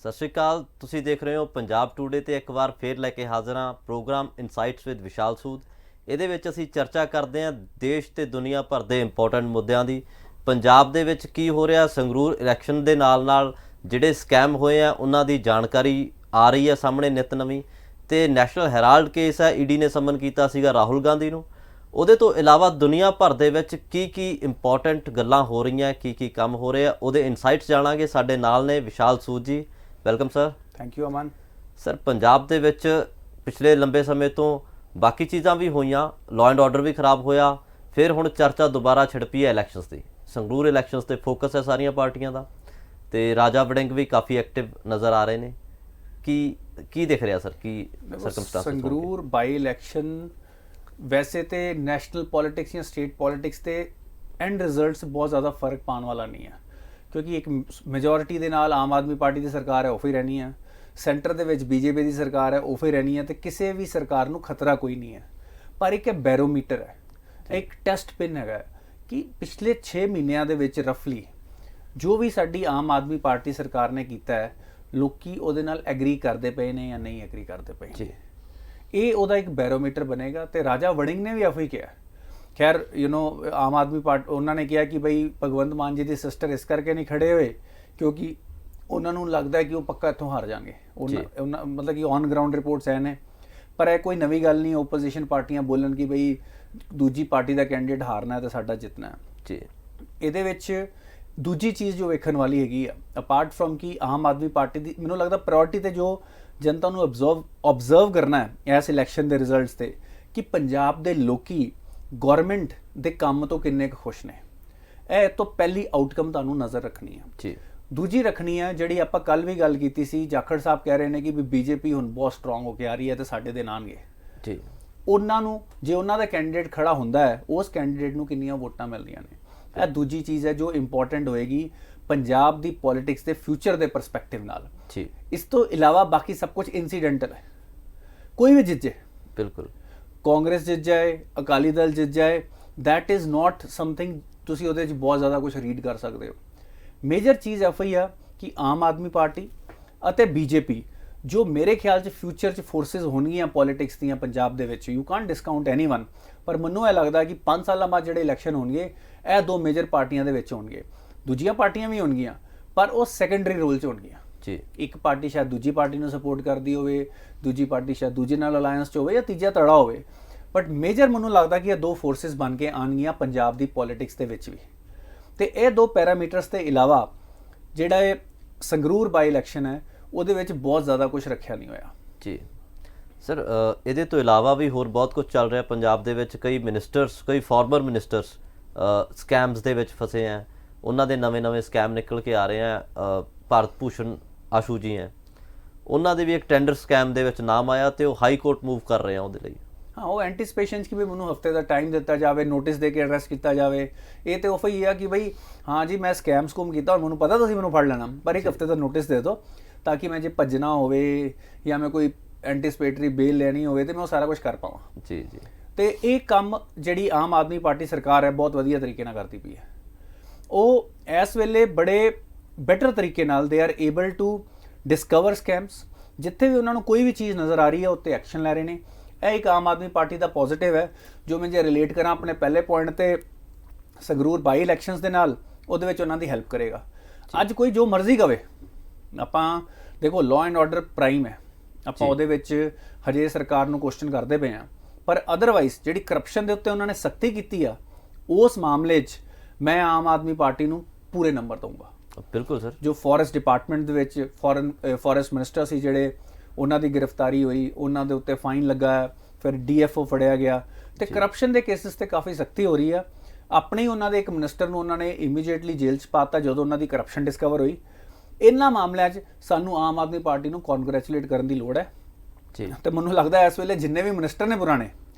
ਸਤਿ ਸ਼੍ਰੀ ਅਕਾਲ। ਤੁਸੀਂ ਦੇਖ ਰਹੇ ਹੋ ਪੰਜਾਬ ਟੂਡੇ ਤੇ ਇੱਕ ਵਾਰ ਫੇਰ ਲੈ ਕੇ ਹਾਜ਼ਰ ਹਾਂ ਪ੍ਰੋਗਰਾਮ ਇਨਸਾਈਟਸ ਵਿਦ ਵਿਸ਼ਾਲ ਸੂਦ। ਇਹਦੇ ਵਿੱਚ ਅਸੀਂ ਚਰਚਾ ਕਰਦੇ ਹਾਂ ਦੇਸ਼ ਤੇ ਦੁਨੀਆ ਭਰ ਦੇ ਇੰਪੋਰਟੈਂਟ ਮੁੱਦਿਆਂ ਦੀ। ਪੰਜਾਬ ਦੇ ਵਿੱਚ ਕੀ ਹੋ ਰਿਹਾ, ਸੰਗਰੂਰ ਇਲੈਕਸ਼ਨ ਦੇ ਨਾਲ ਜਿਹੜੇ ਸਕੈਮ ਹੋਏ ਆ ਉਹਨਾਂ ਦੀ ਜਾਣਕਾਰੀ ਆ ਰਹੀ ਹੈ ਸਾਹਮਣੇ ਨਿਤ ਨਵੀਂ। ਤੇ ਨੈਸ਼ਨਲ ਹੈਰਾਲਡ ਕੇਸ ਹੈ, ਈਡੀ ਨੇ ਸਮਨ ਕੀਤਾ ਸੀਗਾ ਰਾਹੁਲ ਗਾਂਧੀ ਨੂੰ। ਉਹਦੇ ਤੋਂ ਇਲਾਵਾ ਦੁਨੀਆ ਭਰ ਦੇ ਵਿੱਚ ਕੀ ਇੰਪੋਰਟੈਂਟ ਗੱਲਾਂ ਹੋ ਰਹੀਆਂ, ਕੀ ਕੰਮ ਹੋ ਰਿਹਾ, ਉਹਦੇ ਇਨਸਾਈਟਸ ਜਾਣਾਂਗੇ। ਸਾਡੇ ਨਾਲ ਨੇ ਵਿਸ਼ਾਲ ਸੂਦ ਜੀ। Welcome sir. Thank you Aman. Sir, Punjab ਦੇ ਵਿੱਚ ਪਿਛਲੇ ਲੰਬੇ ਸਮੇਂ ਤੋਂ ਬਾਕੀ ਚੀਜ਼ਾਂ ਵੀ ਹੋਈਆਂ, ਲਾਅ ਐਂਡ ਆਰਡਰ ਵੀ ਖਰਾਬ ਹੋਇਆ, ਫਿਰ ਹੁਣ ਚਰਚਾ ਦੁਬਾਰਾ ਛਿੜਪੀ ਹੈ ਇਲੈਕਸ਼ਨਸ ਦੀ। ਸੰਗਰੂਰ ਇਲੈਕਸ਼ਨਸ 'ਤੇ ਫੋਕਸ ਹੈ ਸਾਰੀਆਂ ਪਾਰਟੀਆਂ ਦਾ, ਤੇ ਰਾਜਾ ਵੜਿੰਗ ਵੀ ਕਾਫੀ ਐਕਟਿਵ ਨਜ਼ਰ ਆ ਰਹੇ ਨੇ। ਕੀ ਦਿਖ ਰਿਹਾ ਸਰ, ਕੀ ਸਰਕਮਸਟੈਂਸਸ? ਸੰਗਰੂਰ ਬਾਈ ਇਲੈਕਸ਼ਨ ਵੈਸੇ ਤੇ ਨੈਸ਼ਨਲ ਪੋਲਿਟਿਕਸ ਜਾਂ ਸਟੇਟ ਪੋਲਿਟਿਕਸ ਤੇ ਐਂਡ ਰਿਜ਼ਲਟਸ ਬਹੁਤ ਜ਼ਿਆਦਾ ਫਰਕ ਪਾਉਣ ਵਾਲਾ ਨਹੀਂ ਹੈ, ਕਿਉਂਕਿ ਇੱਕ ਮੈਜੋਰਿਟੀ ਦੇ ਨਾਲ ਆਮ ਆਦਮੀ ਪਾਰਟੀ ਦੀ ਸਰਕਾਰ ਹੈ, ਉਹ ਹੀ ਰਹਿਣੀ ਹੈ। ਸੈਂਟਰ ਦੇ ਵਿੱਚ ਬੀਜੇਪੀ ਦੀ ਸਰਕਾਰ ਹੈ, ਉਹ ਹੀ ਰਹਿਣੀ ਹੈ, ਤੇ ਕਿਸੇ ਵੀ ਸਰਕਾਰ ਨੂੰ ਖਤਰਾ ਕੋਈ ਨਹੀਂ ਹੈ। ਪਰ ਇੱਕ ਬੈਰੋਮੀਟਰ ਹੈ, ਇੱਕ ਟੈਸਟ ਪਿਨ ਹੈਗਾ ਕਿ ਪਿਛਲੇ 6 ਮਹੀਨਿਆਂ ਦੇ ਵਿੱਚ ਰਫਲੀ ਜੋ ਵੀ ਸਾਡੀ ਆਮ ਆਦਮੀ ਪਾਰਟੀ ਸਰਕਾਰ ਨੇ ਕੀਤਾ ਹੈ, ਲੋਕੀ ਉਹਦੇ ਨਾਲ ਐਗਰੀ ਕਰਦੇ ਪਏ ਨੇ ਜਾਂ ਨਹੀਂ ਐਗਰੀ ਕਰਦੇ ਪਏ ਜੀ। ਇਹ ਉਹਦਾ ਇੱਕ ਬੈਰੋਮੀਟਰ ਬਣੇਗਾ। ਤੇ ਰਾਜਾ ਵੜਿੰਗ ਨੇ ਵੀ ਇਹੋ ਹੀ ਕਿਹਾ। ਖੈਰ ਆਮ ਆਦਮੀ ਪਾਰਟੀ ਉਹਨਾਂ ਨੇ ਕਿਹਾ ਕਿ ਬਈ ਭਗਵੰਤ ਮਾਨ ਜੀ ਦੀ ਸਿਸਟਰ ਇਸ ਕਰਕੇ ਨਹੀਂ ਖੜੇ ਹੋਏ ਕਿਉਂਕਿ ਉਹਨਾਂ ਨੂੰ ਲੱਗਦਾ ਕਿ ਉਹ ਪੱਕਾ ਇੱਥੋਂ ਹਾਰ ਜਾਣਗੇ। ਉਹਨਾਂ ਮਤਲਬ ਕਿ ਔਨ ਗਰਾਊਂਡ ਰਿਪੋਰਟਸ ਐ ਨੇ, ਪਰ ਇਹ ਕੋਈ ਨਵੀਂ ਗੱਲ ਨਹੀਂ। ਓਪੋਜੀਸ਼ਨ ਪਾਰਟੀਆਂ ਬੋਲਣ ਕਿ ਬਈ ਦੂਜੀ ਪਾਰਟੀ ਦਾ ਕੈਂਡੀਡੇਟ ਹਾਰਨਾ ਹੈ ਤੇ ਸਾਡਾ ਜਿੱਤਣਾ ਹੈ ਜੀ। ਇਹਦੇ ਵਿੱਚ ਦੂਜੀ ਚੀਜ਼ ਜੋ ਵੇਖਣ ਵਾਲੀ ਹੈਗੀ ਆ, ਅਪਾਰਟ ਫਰੋਮ ਕਿ ਆਮ ਆਦਮੀ ਪਾਰਟੀ ਦੀ ਮੈਨੂੰ ਲੱਗਦਾ ਪ੍ਰਾਇੋਰਟੀ ਤੇ ਜੋ ਜਨਤਾ ਨੂੰ ਆਬਜ਼ਰਵ ਕਰਨਾ ਹੈ ਇਸ ਇਲੈਕਸ਼ਨ ਦੇ ਰਿਜ਼ਲਟਸ ਤੇ, ਕਿ ਪੰਜਾਬ ਦੇ ਲੋਕੀ ਗਵਰਨਮੈਂਟ ਦੇ ਕੰਮ ਤੋਂ ਕਿੰਨੇ ਕੁ ਖੁਸ਼ ਨੇ। ਇਹ ਤੋਂ ਪਹਿਲੀ ਆਊਟਕਮ ਤੁਹਾਨੂੰ ਨਜ਼ਰ ਰੱਖਣੀ ਹੈ ਜੀ। ਦੂਜੀ ਰੱਖਣੀ ਹੈ ਜਿਹੜੀ ਆਪਾਂ ਕੱਲ ਵੀ ਗੱਲ ਕੀਤੀ ਸੀ, ਜਾਖੜ ਸਾਹਿਬ ਕਹਿ ਰਹੇ ਨੇ ਕਿ ਵੀ ਬੀਜੇਪੀ ਹੁਣ ਬਹੁਤ ਸਟਰੋਂਗ ਹੋ ਕੇ ਆ ਰਹੀ ਹੈ ਤੇ ਸਾਡੇ ਦੇ ਨਾਨਗੇ ਜੀ। ਉਹਨਾਂ ਨੂੰ ਜੇ ਉਹਨਾਂ ਦਾ ਕੈਂਡੀਡੇਟ ਖੜਾ ਹੁੰਦਾ ਹੈ, ਉਸ ਕੈਂਡੀਡੇਟ ਨੂੰ ਕਿੰਨੀਆਂ ਵੋਟਾਂ ਮਿਲਦੀਆਂ ਨੇ। ਇਹ ਦੂਜੀ ਚੀਜ਼ ਹੈ ਜੋ ਇੰਪੋਰਟੈਂਟ ਹੋਏਗੀ ਪੰਜਾਬ ਦੀ ਪੋਲਿਟਿਕਸ ਦੇ ਫਿਊਚਰ ਦੇ ਪਰਸਪੈਕਟਿਵ ਨਾਲ ਜੀ। ਇਸ ਤੋਂ ਇਲਾਵਾ ਬਾਕੀ ਸਭ ਕੁਝ ਇਨਸੀਡੈਂਟਲ ਹੈ। ਕੋਈ ਵੀ ਜਿੱਤ ਜਾਏ, ਬਿਲਕੁਲ ਕਾਂਗਰਸ ਜਿੱਤ ਜਾਏ, ਅਕਾਲੀ ਦਲ ਜਿੱਤ ਜਾਏ, ਦੈਟ ਇਜ਼ ਨਾਟ ਸਮਥਿੰਗ ਤੁਸੀਂ ਉਹਦੇ 'ਚ ਬਹੁਤ ਜ਼ਿਆਦਾ ਕੁਝ ਰੀਡ ਕਰ ਸਕਦੇ ਹੋ। ਮੇਜਰ ਚੀਜ਼ ਐਫ ਆਈ ਆ ਕਿ ਆਮ ਆਦਮੀ ਪਾਰਟੀ ਅਤੇ ਬੀਜੇਪੀ ਜੋ ਮੇਰੇ ਖਿਆਲ 'ਚ ਫਿਊਚਰ 'ਚ ਫੋਰਸਿਸ ਹੋਣਗੀਆਂ ਪੋਲਿਟਿਕਸ ਦੀਆਂ ਪੰਜਾਬ ਦੇ ਵਿੱਚ, ਯੂ ਕਾਂਟ ਡਿਸਕਾਊਂਟ ਐਨੀਵਨ, ਪਰ ਮੈਨੂੰ ਇਹ ਲੱਗਦਾ ਕਿ 5 ਸਾਲਾਂ ਬਾਅਦ ਜਿਹੜੇ ਇਲੈਕਸ਼ਨ ਹੋਣਗੇ ਇਹ ਦੋ ਮੇਜਰ ਪਾਰਟੀਆਂ ਦੇ ਵਿੱਚ ਹੋਣਗੇ। ਦੂਜੀਆਂ ਪਾਰਟੀਆਂ ਵੀ ਹੋਣਗੀਆਂ ਪਰ ਉਹ ਸੈਕੰਡਰੀ ਰੋਲ 'ਚ ਹੋਣਗੀਆਂ ਜੀ। ਇੱਕ ਪਾਰਟੀ ਸ਼ਾਇਦ ਦੂਜੀ ਪਾਰਟੀ ਨੂੰ ਸਪੋਰਟ ਕਰਦੀ ਹੋਵੇ, ਦੂਜੀ ਪਾਰਟੀ ਸ਼ਾਇਦ ਦੂਜੇ ਨਾਲ ਅਲਾਇੰਸ 'ਚ ਹੋਵੇ, ਜਾਂ ਤੀਜਾ ਧੜਾ ਹੋਵੇ, ਬਟ ਮੇਜਰ ਮੈਨੂੰ ਲੱਗਦਾ ਕਿ ਇਹ ਦੋ ਫੋਰਸਿਸ ਬਣ ਕੇ ਆਉਣਗੀਆਂ ਪੰਜਾਬ ਦੀ ਪੋਲਿਟਿਕਸ ਦੇ ਵਿੱਚ ਵੀ। ਤੇ ਇਹ ਦੋ ਪੈਰਾਮੀਟਰਸ ਦੇ ਇਲਾਵਾ ਜਿਹੜਾ ਇਹ ਸੰਗਰੂਰ ਬਾਈ ਇਲੈਕਸ਼ਨ ਹੈ ਉਹਦੇ ਵਿੱਚ ਬਹੁਤ ਜ਼ਿਆਦਾ ਕੁਝ ਰੱਖਿਆ ਨਹੀਂ ਹੋਇਆ ਜੀ। ਸਰ, ਇਹਦੇ ਤੋਂ ਇਲਾਵਾ ਵੀ ਹੋਰ ਬਹੁਤ ਕੁਝ ਚੱਲ ਰਿਹਾ ਪੰਜਾਬ ਦੇ ਵਿੱਚ। ਕਈ ਮਿਨਿਸਟਰਸ, ਕਈ ਫਾਰਮਰ ਮਿਨਿਸਟਰਸ ਸਕੈਮਸ ਦੇ ਵਿੱਚ ਫਸੇ ਹੈ। ਉਹਨਾਂ ਦੇ ਨਵੇਂ ਸਕੈਮ ਨਿਕਲ ਕੇ ਆ ਰਹੇ ਆ। ਭਾਰਤ ਭੂਸ਼ਣ ਆਸ਼ੂ ਜੀ ਹੈ, ਉਹਨਾਂ ਦੇ ਵੀ ਇੱਕ ਟੈਂਡਰ ਸਕੈਮ ਦੇ ਵਿੱਚ ਨਾਮ ਆਇਆ ਤੇ ਉਹ ਹਾਈ ਕੋਰਟ ਮੂਵ ਕਰ ਰਹੇ ਆ ਉਹਦੇ ਲਈ। ਹਾਂ, ਉਹ ਐਂਟੀਸਪੇਸ਼ਨ ਕਿ ਵੀ ਮੈਨੂੰ ਹਫਤੇ ਦਾ ਟਾਈਮ ਦਿੱਤਾ ਜਾਵੇ, ਨੋਟਿਸ ਦੇ ਕੇ ਅਰੈਸਟ ਕੀਤਾ ਜਾਵੇ। ਇਹ ਤੇ ਉਹ ਹੀ ਆ ਕਿ ਬਈ ਹਾਂ ਜੀ ਮੈਂ ਸਕੈਮ ਕੀਤਾ, ਹੁਣ ਮੈਨੂੰ ਪਤਾ ਤੁਸੀਂ ਮੈਨੂੰ ਫੜ ਲੈਣਾ, ਪਰ ਇੱਕ ਹਫਤੇ ਦਾ ਨੋਟਿਸ ਦੇ ਦਿਓ ਤਾਂ ਕਿ ਮੈਂ ਜੇ ਭੱਜਣਾ ਹੋਵੇ ਜਾਂ ਮੈਂ ਕੋਈ ਐਂਟੀਸਪੇਟਰੀ ਬੇਲ ਲੈਣੀ ਹੋਵੇ ਤੇ ਮੈਂ ਉਹ ਸਾਰਾ ਕੁਝ ਕਰ ਪਾਵਾਂ ਜੀ। ਤੇ ਇਹ ਕੰਮ ਜਿਹੜੀ ਆਮ ਆਦਮੀ ਪਾਰਟੀ ਸਰਕਾਰ ਹੈ ਬਹੁਤ ਵਧੀਆ ਤਰੀਕੇ ਨਾਲ ਕਰਦੀ ਪਈ ਹੈ। ਉਹ ਇਸ ਵੇਲੇ ਬੜੇ ਬੈਟਰ ਤਰੀਕੇ ਨਾਲ they are able to discover scams. ਜਿੱਥੇ ਵੀ ਉਹਨਾਂ ਨੂੰ ਕੋਈ ਵੀ ਚੀਜ਼ ਨਜ਼ਰ ਆ ਰਹੀ ਹੈ ਉੱਤੇ ਐਕਸ਼ਨ ਲੈ ਰਹੇ ਨੇ। ਇਹ ਇੱਕ ਆਮ ਆਦਮੀ ਪਾਰਟੀ ਦਾ ਪੋਜ਼ਿਟਿਵ ਹੈ ਜੋ ਮੈਂ ਜੇ ਰਿਲੇਟ ਕਰਾਂ ਆਪਣੇ ਪਹਿਲੇ ਪੁਆਇੰਟ ਤੇ ਸੰਗਰੂਰ ਬਾਈ ਇਲੈਕਸ਼ਨਸ ਦੇ ਨਾਲ, ਉਹਦੇ ਵਿੱਚ ਉਹਨਾਂ ਦੀ ਹੈਲਪ ਕਰੇਗਾ। ਅੱਜ ਕੋਈ ਜੋ ਮਰਜ਼ੀ ਕਵੇ, ਆਪਾਂ ਦੇਖੋ ਲਾਅ ਐਂਡ ਆਰਡਰ ਪ੍ਰਾਈਮ ਹੈ, ਆਪਾਂ ਉਹਦੇ ਵਿੱਚ ਹਜੇ ਸਰਕਾਰ ਨੂੰ ਕੁਐਸਚਨ ਕਰਦੇ ਪਏ ਹਾਂ, ਪਰ ਅਦਰਵਾਈਜ਼ ਜਿਹੜੀ ਕਰਪਸ਼ਨ ਦੇ ਉੱਤੇ ਉਹਨਾਂ ਨੇ ਸਖਤੀ ਕੀਤੀ ਆ, ਉਸ ਮਾਮਲੇ 'ਚ ਮੈਂ ਆਮ ਆਦਮੀ ਪਾਰਟੀ ਨੂੰ ਪੂਰੇ ਨੰਬਰ ਦਊਂਗਾ। ਬਿਲਕੁਲ ਸਰ। ਜੋ ਫੋਰੈਸਟ ਡਿਪਾਰਟਮੈਂਟ ਦੇ ਵਿੱਚ ਫੋਰੈਸਟ ਮਿਨਿਸਟਰ ਸੀ ਜਿਹੜੇ, ਉਹਨਾਂ ਦੀ ਗ੍ਰਿਫਤਾਰੀ ਹੋਈ, ਉਹਨਾਂ ਦੇ ਉੱਤੇ ਫਾਈਨ ਲੱਗਾ, ਫਿਰ DFO ਫੜਿਆ ਗਿਆ, ਤੇ ਕਰਪਸ਼ਨ ਦੇ ਕੇਸਿਸ ਤੇ ਕਾਫੀ ਸਖਤੀ ਹੋ ਰਹੀ ਆ। ਆਪਣੇ ਹੀ ਉਹਨਾਂ ਦੇ ਇੱਕ ਮਿਨਿਸਟਰ ਨੂੰ ਉਹਨਾਂ ਨੇ ਇਮੀਡੀਏਟਲੀ ਜੇਲ੍ਹ 'ਚ ਪਾਤਾ ਜਦੋਂ ਉਹਨਾਂ ਦੀ ਕਰਪਸ਼ਨ ਡਿਸਕਵਰ ਹੋਈ। ਇਹਨਾਂ ਮਾਮਲਿਆਂ 'ਚ ਸਾਨੂੰ ਆਮ ਆਦਮੀ ਪਾਰਟੀ ਨੂੰ ਕੌਨਗ੍ਰੈਚੁਲੇਟ ਕਰਨ ਦੀ ਲੋੜ ਹੈ ਜੀ। ਤੇ ਮੈਨੂੰ ਲੱਗਦਾ ਇਸ ਵੇਲੇ ਜਿੰਨੇ ਵੀ ਮਿਨਿਸਟਰ ਨੇ ਪੁਰਾਣੇ,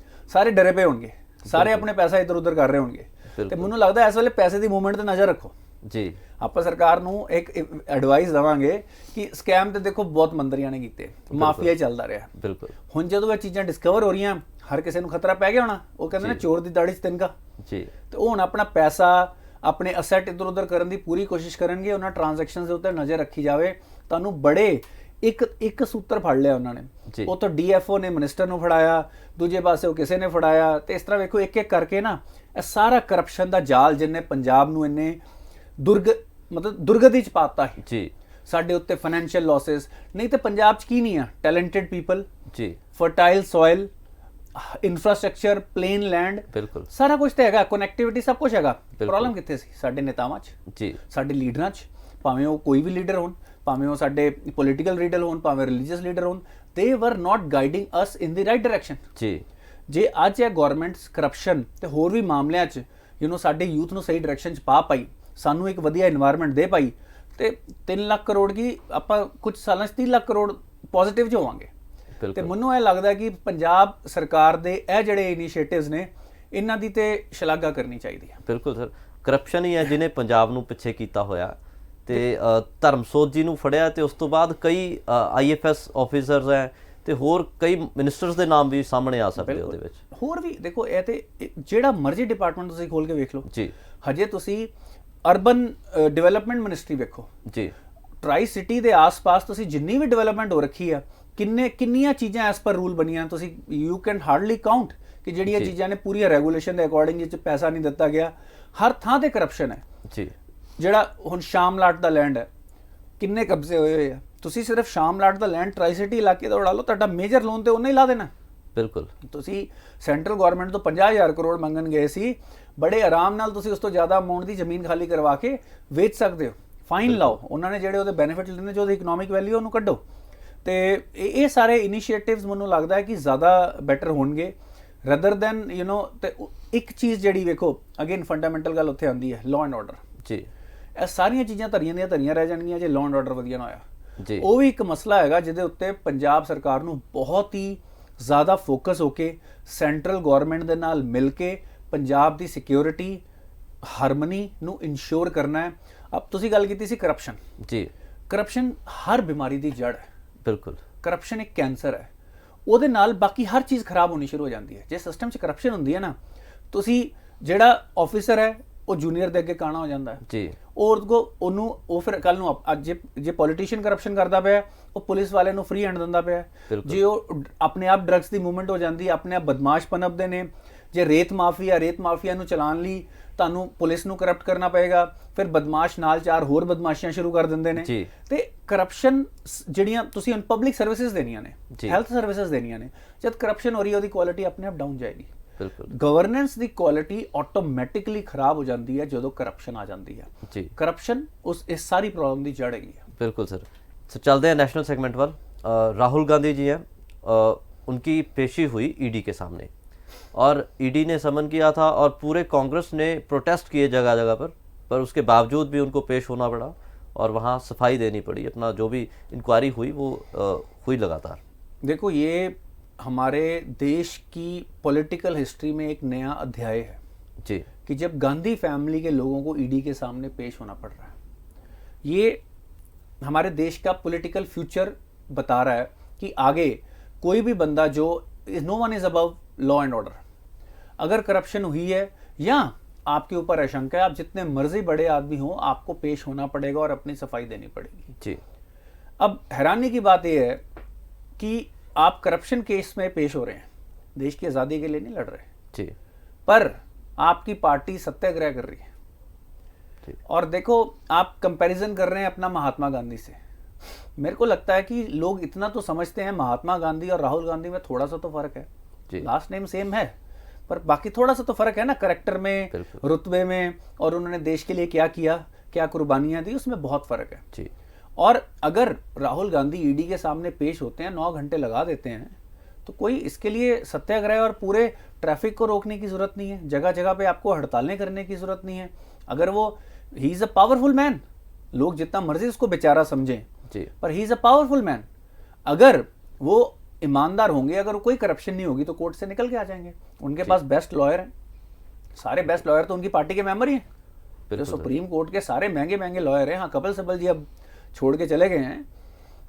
ਸਾਰੇ ਡਰੇ ਪਏ ਹੋਣਗੇ, ਸਾਰੇ ਆਪਣੇ ਪੈਸਾ ਇੱਧਰ ਉੱਧਰ ਕਰ ਰਹੇ ਹੋਣਗੇ। ਤੇ ਮੈਨੂੰ ਲੱਗਦਾ ਇਸ ਵੇਲੇ ਪੈਸੇ ਦੀ ਮੂਵਮੈਂਟ ਤੇ ਨਜ਼ਰ ਰੱਖੋ ਜੀ। ਆਪਾਂ ਸਰਕਾਰ ਨੂੰ ਇੱਕ ਐਡਵਾਈਸ ਦੇਵਾਂਗੇ ਕਿ ਸਕੈਮ ਤੇ ਦੇਖੋ ਬਹੁਤ ਮੰਤਰੀਆਂ ਨੇ ਕੀਤੇ, ਮਾਫੀਆ ਚੱਲਦਾ ਰਿਹਾ। ਬਿਲਕੁਲ ਹੁਣ ਜਦੋਂ ਇਹ ਚੀਜ਼ਾਂ ਡਿਸਕਵਰ ਹੋ ਰਹੀਆਂ, ਹਰ ਕਿਸੇ ਨੂੰ ਖਤਰਾ ਪੈ ਗਿਆ ਹੋਣਾ। ਉਹ ਕਹਿੰਦੇ ਨੇ ਚੋਰ ਦੀ ਦਾੜੀ 'ਚ ਤਿਨਕਾ ਜੀ। ਤੇ ਉਹ ਹੁਣ ਆਪਣਾ ਪੈਸਾ, ਆਪਣੇ ਅਸੈਟ ਇੱਧਰ ਉੱਧਰ ਕਰਨ ਦੀ ਪੂਰੀ ਕੋਸ਼ਿਸ਼ ਕਰਨਗੇ। ਉਹਨਾਂ ਟ੍ਰਾਂਜੈਕਸ਼ਨਸ ਦੇ ਉੱਤੇ ਨਜ਼ਰ ਰੱਖੀ ਜਾਵੇ ਤੁਹਾਨੂੰ ਬੜੇ ਇੱਕ ਸੂਤਰ ਫੜ ਲਿਆ ਉਹਨਾਂ ਨੇ, ਉਹ ਤਾਂ ਡੀਐਫਓ ਨੇ ਮਿਨਿਸਟਰ ਨੂੰ ਫੜਾਇਆ, ਦੂਜੇ ਪਾਸੇ ਉਹ ਕਿਸੇ ਨੇ ਫੜਾਇਆ, ਤੇ ਇਸ ਤਰ੍ਹਾਂ ਵੇਖੋ ਇੱਕ ਇੱਕ ਕਰਕੇ ਨਾ ਇਹ ਸਾਰਾ ਕਰਪਸ਼ਨ ਦਾ ਜਾਲ ਜਿੰਨੇ ਪੰਜਾਬ ਨੂੰ ਇੰਨੇ ਦੁਰਗਤੀ ਚ ਪਾਤਾ ਹੈ ਜੀ। ਸਾਡੇ ਉੱਤੇ ਫਾਈਨੈਂਸ਼ੀਅਲ ਲਾਸਸ, ਨਹੀਂ ਤੇ ਪੰਜਾਬ ਚ ਕੀ ਨਹੀਂ ਆ, ਟੈਲੈਂਟਡ ਪੀਪਲ ਜੀ, fertile soil, infrastructure, plain land, ਬਿਲਕੁਲ ਸਾਰਾ ਕੁਝ ਤੇ ਹੈਗਾ, ਕਨੈਕਟੀਵਿਟੀ ਸਭ ਕੁਝ ਹੈਗਾ। ਪ੍ਰੋਬਲਮ ਕਿੱਥੇ ਸੀ? ਸਾਡੇ ਨੇਤਾਵਾਂ ਚ ਜੀ, ਸਾਡੇ ਲੀਡਰਾਂ ਚ, ਭਾਵੇਂ ਉਹ ਕੋਈ ਵੀ ਲੀਡਰ ਹੋਣ, ਭਾਵੇਂ ਉਹ ਸਾਡੇ ਪੋਲੀਟੀਕਲ ਲੀਡਰ ਹੋਣ, ਭਾਵੇਂ ਰਿਲੀਜੀਅਸ ਲੀਡਰ ਹੋਣ, ਦੇ ਵਰ ਨਾਟ ਗਾਈਡਿੰਗ ਅਸ ਇਨ ਦੀ ਰਾਈਟ ਡਾਇਰੈਕਸ਼ਨ ਜੀ। ਜੇ ਅੱਜ ਇਹ ਗਵਰਨਮੈਂਟਸ ਕਰਪਸ਼ਨ ਤੇ ਹੋਰ ਵੀ ਮਾਮਲਿਆਂ 'ਚ ਸਾਡੇ ਯੂਥ ਨੂੰ ਸਹੀ ਡਾਇਰੈਕਸ਼ਨ 'ਚ ਪਾ ਪਾਈ, ਸਾਨੂੰ ਇੱਕ ਵਧੀਆ এনवायरमेंट ਦੇ ਪਾਈ, ਤੇ 3 ਲੱਖ ਕਰੋੜ ਕੀ ਆਪਾਂ ਕੁਝ ਸਾਲਾਂ 'ਚ 3 ਲੱਖ ਕਰੋੜ ਪੋਜ਼ਿਟਿਵ 'ਚ ਹੋਵਾਂਗੇ। ਤੇ ਮੈਨੂੰ ਇਹ ਲੱਗਦਾ ਕਿ ਪੰਜਾਬ ਸਰਕਾਰ ਦੇ ਇਹ ਜਿਹੜੇ ਇਨੀਸ਼ੀਏਟਿਵਸ ਨੇ, ਇਹਨਾਂ ਦੀ ਤੇ ਸ਼ਲਾਘਾ ਕਰਨੀ ਚਾਹੀਦੀ ਹੈ। ਬਿਲਕੁਲ ਸਰ, ਕਰਪਸ਼ਨ ਹੀ ਹੈ ਜਿਹਨੇ ਪੰਜਾਬ ਨੂੰ ਪਿੱਛੇ ਕੀਤਾ ਹੋਇਆ। ਤੇ ਧਰਮਸੋਤ ਜੀ ਨੂੰ ਫੜਿਆ ਤੇ ਉਸ ਤੋਂ ਬਾਅਦ ਕਈ ਆਈਐਫਐਸ ਆਫੀਸਰਸ ਹੈ ਤੇ ਹੋਰ ਕਈ ਮਿਨਿਸਟਰਸ ਦੇ ਨਾਮ ਵੀ ਸਾਹਮਣੇ ਆ ਸਕਦੇ ਉਹਦੇ ਵਿੱਚ। ਹੋਰ ਵੀ ਦੇਖੋ, ਇਹ ਤੇ ਜਿਹੜਾ ਮਰਜ਼ੀ ਡਿਪਾਰਟਮੈਂਟ ਤੁਸੀਂ ਖੋਲ ਕੇ ਵੇਖ ਲਓ ਜੀ। ਹਜੇ ਤੁਸੀਂ ਅਰਬਨ ਡਿਵੈਲਪਮੈਂਟ ਮਿਨਿਸਟਰੀ ਵੇਖੋ ਜੀ, ਟਰਾਈ ਸਿਟੀ ਦੇ ਆਸ-ਪਾਸ ਤੁਸੀਂ ਜਿੰਨੀ ਵੀ ਡਿਵੈਲਪਮੈਂਟ ਹੋ ਰੱਖੀ ਆ, ਕਿੰਨੀਆਂ ਚੀਜ਼ਾਂ ਐਸ ਪਰ ਰੂਲ ਬਣੀਆਂ, ਤੁਸੀਂ ਯੂ ਕੈਨ ਹਾਰਡਲੀ ਕਾਊਂਟ ਕਿ ਜਿਹੜੀਆਂ ਚੀਜ਼ਾਂ ਨੇ ਪੂਰੀਆਂ ਰੈਗੂਲੇਸ਼ਨ ਦੇ ਅਕੋਰਡਿੰਗ ਜਿਸ 'ਚ ਪੈਸਾ ਨਹੀਂ ਦਿੱਤਾ ਗਿਆ। ਹਰ ਥਾਂ ਤੇ ਕਰਪਸ਼ਨ ਹੈ ਜੀ। ਜਿਹੜਾ ਹੁਣ ਸ਼ਾਮਲਾਟ ਦਾ ਲੈਂਡ ਹੈ, ਕਿੰਨੇ ਕਬਜ਼ੇ ਹੋਏ ਆ, ਤੁਸੀਂ ਸਿਰਫ ਸ਼ਾਮਲਾਟ ਦਾ ਲੈਂਡ ਟਰਾਈ ਸਿਟੀ ਇਲਾਕੇ ਦਾ ਉਡਾ ਲਓ, ਤੁਹਾਡਾ ਮੇਜਰ ਲੋਨ ਤੇ ਉਹਨੇ ਹੀ ਲਾ ਦੇਣਾ। ਬਿਲਕੁਲ, ਤੁਸੀਂ ਸੈਂਟਰਲ ਗਵਰਨਮੈਂਟ ਤੋਂ 50,000 ਕਰੋੜ ਮੰਗਣ ਗਏ ਸੀ, ਬੜੇ ਆਰਾਮ ਨਾਲ ਤੁਸੀਂ ਉਸ ਤੋਂ ਜ਼ਿਆਦਾ ਅਮਾਉਂਟ ਦੀ ਜ਼ਮੀਨ ਖਾਲੀ ਕਰਵਾ ਕੇ ਵੇਚ ਸਕਦੇ ਹੋ, ਫਾਈਨ ਲਾਓ, ਉਹਨਾਂ ਨੇ ਜਿਹੜੇ ਉਹਦੇ ਬੈਨੀਫਿਟ ਲੈਣੇ, ਜੋ ਉਹਦੀ ਇਕਨੋਮਿਕ ਵੈਲਿਊ ਉਹਨੂੰ ਕੱਢੋ। ਤੇ ਇਹ ਸਾਰੇ ਇਨੀਸ਼ੀਏਟਿਵਸ ਮੈਨੂੰ ਲੱਗਦਾ ਹੈ ਕਿ ਜ਼ਿਆਦਾ ਬੈਟਰ ਹੋਣਗੇ ਰਦਰ ਦੈਨ ਤੇ ਇੱਕ ਚੀਜ਼ ਜਿਹੜੀ ਵੇਖੋ, ਅਗੇਨ ਫੰਡਾਮੈਂਟਲ ਗੱਲ ਉੱਥੇ ਆਉਂਦੀ ਹੈ, ਲਾਅ ਐਂਡ ਆਰਡਰ ਜੀ। ਇਹ ਸਾਰੀਆਂ ਚੀਜ਼ਾਂ ਧਰੀਆਂ ਦੀਆਂ ਧਰੀਆਂ ਰਹਿ ਜਾਣਗੀਆਂ ਜੇ ਲਾਅ ਐਂਡ ਆਰਡਰ ਵਧੀਆ ਨਾ ਹੋਇਆ ਜੀ। ਉਹ ਵੀ ਇੱਕ ਮਸਲਾ ਹੈਗਾ ਜਿਹਦੇ ਉੱਤੇ ਪੰਜਾਬ ਸਰਕਾਰ ਨੂੰ ਬਹੁਤ ਹੀ ਜ਼ਿਆਦਾ ਫੋਕਸ ਹੋ ਕੇ ਸੈਂਟਰਲ ਗਵਰਨਮੈਂਟ ਦੇ ਨਾਲ ਮਿਲ ਕੇ ਪੰਜਾਬ ਦੀ ਸਿਕਿਉਰਿਟੀ, ਹਾਰਮਨੀ ਨੂੰ ਇਨਸ਼ੋਰ ਕਰਨਾ ਹੈ। ਅਬ ਤੁਸੀਂ ਗੱਲ ਕੀਤੀ ਸੀ ਕਰਪਸ਼ਨ ਜੀ, ਕਰਪਸ਼ਨ ਹਰ ਬਿਮਾਰੀ ਦੀ ਜੜ ਹੈ। ਬਿਲਕੁਲ, ਕਰਪਸ਼ਨ ਇੱਕ ਕੈਂਸਰ ਹੈ, ਉਹਦੇ ਨਾਲ ਬਾਕੀ ਹਰ ਚੀਜ਼ ਖਰਾਬ ਹੋਣੀ ਸ਼ੁਰੂ ਹੋ ਜਾਂਦੀ ਹੈ। ਜੇ ਸਿਸਟਮ 'ਚ ਕਰਪਸ਼ਨ ਹੁੰਦੀ ਹੈ ਨਾ, ਤੁਸੀਂ ਜਿਹੜਾ ਆਫੀਸਰ ਹੈ ਉਹ ਜੂਨੀਅਰ ਦੇ ਅੱਗੇ ਕਾਣਾ ਹੋ ਜਾਂਦਾ ਹੈ ਜੀ, ਉਹ ਫਿਰ ਕੱਲ ਨੂੰ ਅੱਜ ਜੇ ਪੋਲੀਟੀਸ਼ੀਅਨ ਕਰਪਸ਼ਨ ਕਰਦਾ ਪਿਆ, ਉਹ ਪੁਲਿਸ ਵਾਲੇ ਨੂੰ ਫ੍ਰੀ ਹੈਂਡ ਦਿੰਦਾ ਪਿਆ। ਜੇ ਉਹ ਆਪਣੇ ਆਪ ਡਰੱਗਸ ਦੀ ਮੂਵਮੈਂਟ ਹੋ ਜਾਂਦੀ, ਆਪਣੇ ਆਪ ਬਦਮਾਸ਼ ਪਨਪਦੇ ਨੇ। ਜੇ ਰੇਤ ਮਾਫੀਆ ਨੂੰ ਚਲਾਉਣ ਲਈ ਤੁਹਾਨੂੰ ਪੁਲਿਸ ਨੂੰ ਕਰਪਟ ਕਰਨਾ ਪਏਗਾ, ਫਿਰ ਬਦਮਾਸ਼ ਨਾਲ 4 ਹੋਰ ਬਦਮਾਸ਼ੀਆਂ ਸ਼ੁਰੂ ਕਰ ਦਿੰਦੇ ਨੇ। ਤੇ ਕਰਪਸ਼ਨ ਜਿਹੜੀਆਂ ਤੁਸੀਂ ਪਬਲਿਕ ਸਰਵਿਸਿਜ਼ ਦੇਣੀਆਂ ਨੇ, ਹੈਲਥ ਸਰਵਿਸਿਜ਼ ਦੇਣੀਆਂ ਨੇ, ਜਦ ਕਰਪਸ਼ਨ ਹੋ ਰਹੀ ਹੈ ਉਹਦੀ ਕੁਆਲਿਟੀ ਆਪਣੇ ਆਪ ਡਾਊਨ ਜਾਏਗੀ। ਗਵਰਨੈਂਸ ਦੀ ਕੁਆਲਿਟੀ ਆਟੋਮੈਟਿਕਲੀ ਖਰਾਬ ਹੋ ਜਾਂਦੀ ਹੈ ਜਦੋਂ ਕਰਪਸ਼ਨ ਆ ਜਾਂਦੀ ਹੈ ਜੀ। ਕਰਪਸ਼ਨ ਇਸ ਸਾਰੀ ਪ੍ਰੋਬਲਮ ਦੀ ਜੜ ਹੈਗੀ है। बिल्कुल सर। तो चलते हैं नेशनल सेगमेंट पर। राहुल गांधी जी हैं, उनकी पेशी हुई ईडी के सामने और ईडी ने समन किया था और पूरे कांग्रेस ने प्रोटेस्ट किए जगह जगह पर उसके बावजूद भी उनको पेश होना पड़ा और वहाँ सफाई देनी पड़ी। अपना जो भी इंक्वायरी हुई वो हुई लगातार। देखो, ये हमारे देश की पॉलिटिकल हिस्ट्री में एक नया अध्याय है जी, कि जब गांधी फैमिली के लोगों को ईडी के सामने पेश होना पड़ रहा है। ये हमारे देश का पॉलिटिकल फ्यूचर बता रहा है कि आगे कोई भी बंदा जो no one is above law and order, अगर करप्शन हुई है या आपके ऊपर आशंका है, आप जितने मर्जी बड़े आदमी हो, आपको पेश होना पड़ेगा और अपनी सफाई देनी पड़ेगी जी। अब हैरानी की बात यह है कि आप करप्शन केस में पेश हो रहे हैं, देश की आज़ादी के लिए नहीं लड़ रहे जी, पर आपकी पार्टी सत्याग्रह कर रही है। और देखो, आप कंपैरिजन कर रहे हैं अपना महात्मा गांधी से। मेरे को लगता है कि लोग इतना तो समझते हैं महात्मा गांधी और राहुल गांधी में थोड़ा सा तो फर्क है, लास्ट नेम सेम है, पर बाकी थोड़ा सा तो फर्क है ना, करैक्टर में, रुतबे में, और उन्होंने देश के लिए क्या किया, क्या कुर्बानियां दी, उसमें बहुत फर्क है जी। और अगर राहुल गांधी ईडी के सामने पेश होते हैं, 9 घंटे लगा देते हैं, तो कोई इसके लिए सत्याग्रह और पूरे ट्रैफिक को रोकने की जरूरत नहीं है, जगह जगह पे आपको हड़तालें करने की जरूरत नहीं है। अगर वो he is a powerful man, लोग जितना मर्जी उसको बेचारा समझें जी, पर he is a powerful man. अगर वो ईमानदार होंगे, अगर कोई करप्शन नहीं होगी, तो कोर्ट से निकल के आ जाएंगे। उनके पास बेस्ट लॉयर हैं, सारे बेस्ट लॉयर तो उनकी पार्टी के मेंबर ही हैं, जो सुप्रीम कोर्ट के सारे महंगे महंगे लॉयर हैं। हाँ, कपिल सिब्बल जी अब छोड़ के चले गए हैं,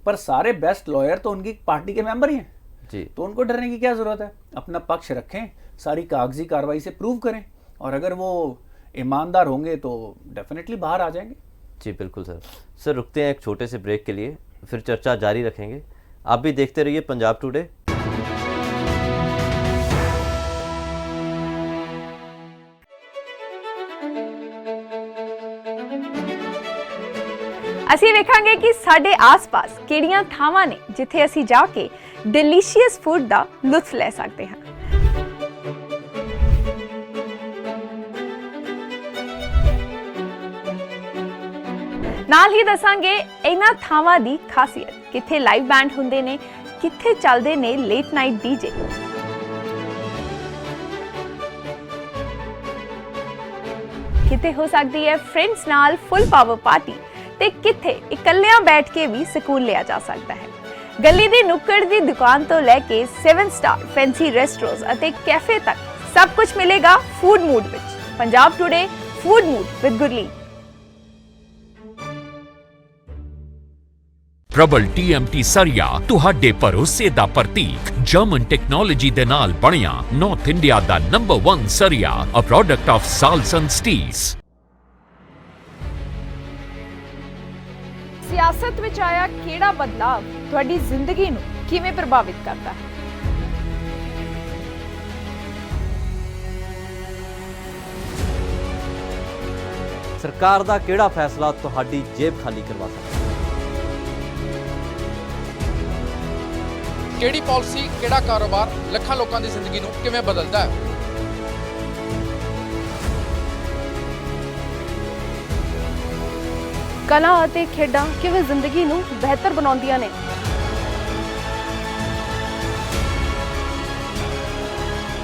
पर सारे बेस्ट लॉयर तो उनकी पार्टी के मेंबर ही हैं जी। तो उनको डरने की क्या जरूरत है, अपना पक्ष रखें, सारी कागजी कार्रवाई से प्रूव करें, और अगर वो ईमानदार होंगे तो डेफिनेटली बाहर आ जाएंगे जी बिल्कुल सर। सर रुकते हैं एक छोटे से ब्रेक के लिए, फिर चर्चा जारी रखेंगे। आप भी देखते रहिए पंजाब टुडे। ਅਸੀਂ ਵੇਖਾਂਗੇ ਕਿ ਸਾਡੇ ਆਸ-ਪਾਸ ਕਿਹੜੀਆਂ ਥਾਵਾਂ ਨੇ ਜਿੱਥੇ ਅਸੀਂ ਜਾ ਕੇ ਡਿਲੀਸ਼ੀਅਸ ਫੂਡ ਦਾ ਲੁਤਫ ਲੈ ਸਕਦੇ ਹਾਂ। ਨਾਲ ਹੀ ਦੱਸਾਂਗੇ ਇਹਨਾਂ ਥਾਵਾਂ ਦੀ ਖਾਸੀਅਤ, ਕਿੱਥੇ ਲਾਈਵ ਬੈਂਡ ਹੁੰਦੇ ਨੇ, ਕਿੱਥੇ ਚੱਲਦੇ ਨੇ ਲੇਟ ਨਾਈਟ ਡੀਜੇ। ਕਿੱਥੇ ਹੋ ਸਕਦੀ ਹੈ ਫਰੈਂਡਸ ਨਾਲ ਫੁੱਲ ਪਾਵਰ ਪਾਰਟੀ ਤੇ ਕਿੱਥੇ ਇਕੱਲਿਆਂ ਬੈਠ ਕੇ ਵੀ ਸਕੂਨ ਲਿਆ ਜਾ ਸਕਦਾ ਹੈ। ਗਲੀ ਦੀ ਨੁੱਕੜ ਦੀ ਦੁਕਾਨ ਤੋਂ ਲੈ ਕੇ 7 ਸਟਾਰ ਫੈਂਸੀ ਰੈਸਟੋਰੈਂਟਸ ਅਤੇ ਕੈਫੇ ਤੱਕ ਸਭ ਕੁਝ ਮਿਲੇਗਾ ਫੂਡ ਮੂਡ ਵਿੱਚ। Punjab today food mood with Gurleen. ਪ੍ਰਬਲ TMT ਸਰੀਆ ਤੁਹਾਡੇ ਭਰੋਸੇ ਦਾ ਪ੍ਰਤੀਕ। ਜਰਮਨ ਟੈਕਨੋਲੋਜੀ ਦੇ ਨਾਲ ਬਣਿਆ ਨਾਰਥ ਇੰਡੀਆ ਦਾ ਨੰਬਰ 1 ਸਰੀਆ, a product of Salson steels. ਸਿਆਸਤ ਵਿੱਚ ਆਇਆ ਕਿਹੜਾ ਬਦਲਾਅ ਤੁਹਾਡੀ ਜ਼ਿੰਦਗੀ ਨੂੰ ਕਿਵੇਂ ਪ੍ਰਭਾਵਿਤ ਕਰਦਾ ਹੈ? ਸਰਕਾਰ ਦਾ ਕਿਹੜਾ ਫੈਸਲਾ ਤੁਹਾਡੀ ਜੇਬ ਖਾਲੀ ਕਰਵਾ ਸਕਦਾ ਹੈ? ਕਿਹੜੀ ਪਾਲਿਸੀ, ਕਿਹੜਾ ਕਾਰੋਬਾਰ ਲੱਖਾਂ ਲੋਕਾਂ ਦੀ ਜ਼ਿੰਦਗੀ ਨੂੰ ਕਿਵੇਂ ਬਦਲਦਾ ਹੈ? ਕਲਾ ਅਤੇ ਖੇਡਾਂ ਕਿਵੇਂ ਜ਼ਿੰਦਗੀ ਨੂੰ ਬਿਹਤਰ ਬਣਾਉਂਦੀਆਂ ਨੇ?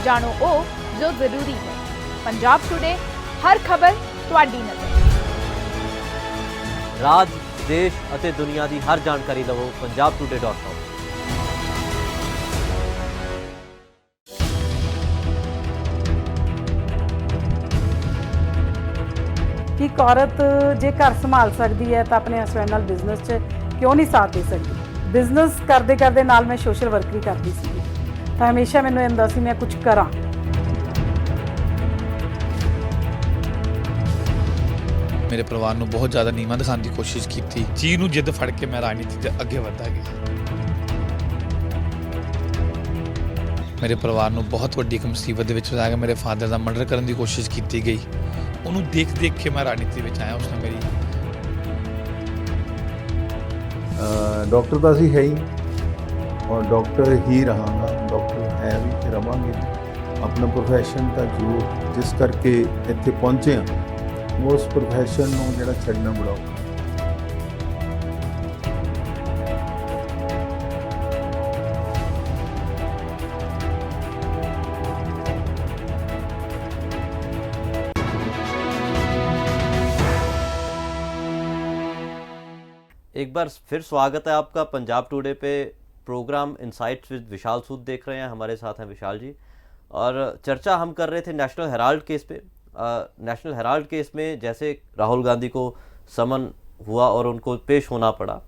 ਜਾਣੋ ਉਹ ਜੋ ਜ਼ਰੂਰੀ ਹੈ। ਪੰਜਾਬ ਟੁਡੇ, ਹਰ ਖਬਰ ਤੁਹਾਡੀ ਨਜ਼ਰ। ਰਾਜ, ਦੇਸ਼ ਅਤੇ ਦੁਨੀਆ ਦੀ ਹਰ ਜਾਣਕਾਰੀ ਲਵੋ punjabtoday.com। ਕਿ ਇੱਕ ਔਰਤ ਜੇ ਘਰ ਸੰਭਾਲ ਸਕਦੀ ਹੈ ਤਾਂ ਆਪਣੇ ਹਸਬੈਂਡ ਨਾਲ ਬਿਜ਼ਨਸ 'ਚ ਕਿਉਂ ਨਹੀਂ ਸਾਥ ਦੇ ਸਕਦੀ। ਬਿਜ਼ਨਸ ਕਰਦੇ ਕਰਦੇ ਨਾਲ ਮੈਂ ਸੋਸ਼ਲ ਵਰਕ ਵੀ ਕਰਦੀ ਸੀ, ਤਾਂ ਹਮੇਸ਼ਾ ਮੈਨੂੰ ਇਹ ਹੁੰਦਾ ਸੀ ਮੈਂ ਕੁਝ ਕਰਾਂ। ਮੇਰੇ ਪਰਿਵਾਰ ਨੂੰ ਬਹੁਤ ਜ਼ਿਆਦਾ ਨੀਵਾਂ ਦਿਖਾਉਣ ਦੀ ਕੋਸ਼ਿਸ਼ ਕੀਤੀ। ਚੀਜ਼ ਨੂੰ ਜਿੱਦ ਫੜ ਕੇ ਮੈਂ ਰਾਜਨੀਤੀ 'ਚ ਅੱਗੇ ਵਧਦਾ ਗਿਆ। ਮੇਰੇ ਪਰਿਵਾਰ ਨੂੰ ਬਹੁਤ ਵੱਡੀ ਇੱਕ ਮੁਸੀਬਤ ਦੇ ਵਿੱਚ ਫਸਾ ਕੇ ਮੇਰੇ ਫਾਦਰ ਦਾ ਮਰਡਰ ਕਰਨ ਦੀ ਕੋਸ਼ਿਸ਼ ਕੀਤੀ ਗਈ। ਉਹਨੂੰ ਦੇਖ ਦੇਖ ਕੇ ਮੈਂ ਰਾਜਨੀਤੀ ਵਿੱਚ ਆਇਆ। ਉਸਨੇ ਮੇਰੀ ਡਾਕਟਰ ਤਾਂ ਅਸੀਂ ਹੈ ਹੀ ਔਰ ਡਾਕਟਰ ਹੀ ਰਹਾਂਗਾ, ਡਾਕਟਰ ਹੈ ਵੀ ਤੇ ਰਵਾਂਗੇ। ਆਪਣਾ ਪ੍ਰੋਫੈਸ਼ਨ ਤਾਂ ਜ਼ਰੂਰ, ਜਿਸ ਕਰਕੇ ਇੱਥੇ ਪਹੁੰਚੇ ਹਾਂ, ਉਸ ਪ੍ਰੋਫੈਸ਼ਨ ਨੂੰ ਜਿਹੜਾ ਛੱਡਣਾ ਬੜਾ ਔਖਾ। एक बार फिर स्वागत है आपका पंजाब टुडे पे। प्रोग्राम इनसाइट्स विद विशाल सूद देख रहे हैं, हमारे साथ हैं विशाल जी। और चर्चा हम कर रहे थे नेशनल हेराल्ड केस पे। नेशनल हेराल्ड केस में जैसे राहुल गांधी को समन हुआ और उनको पेश होना पड़ा,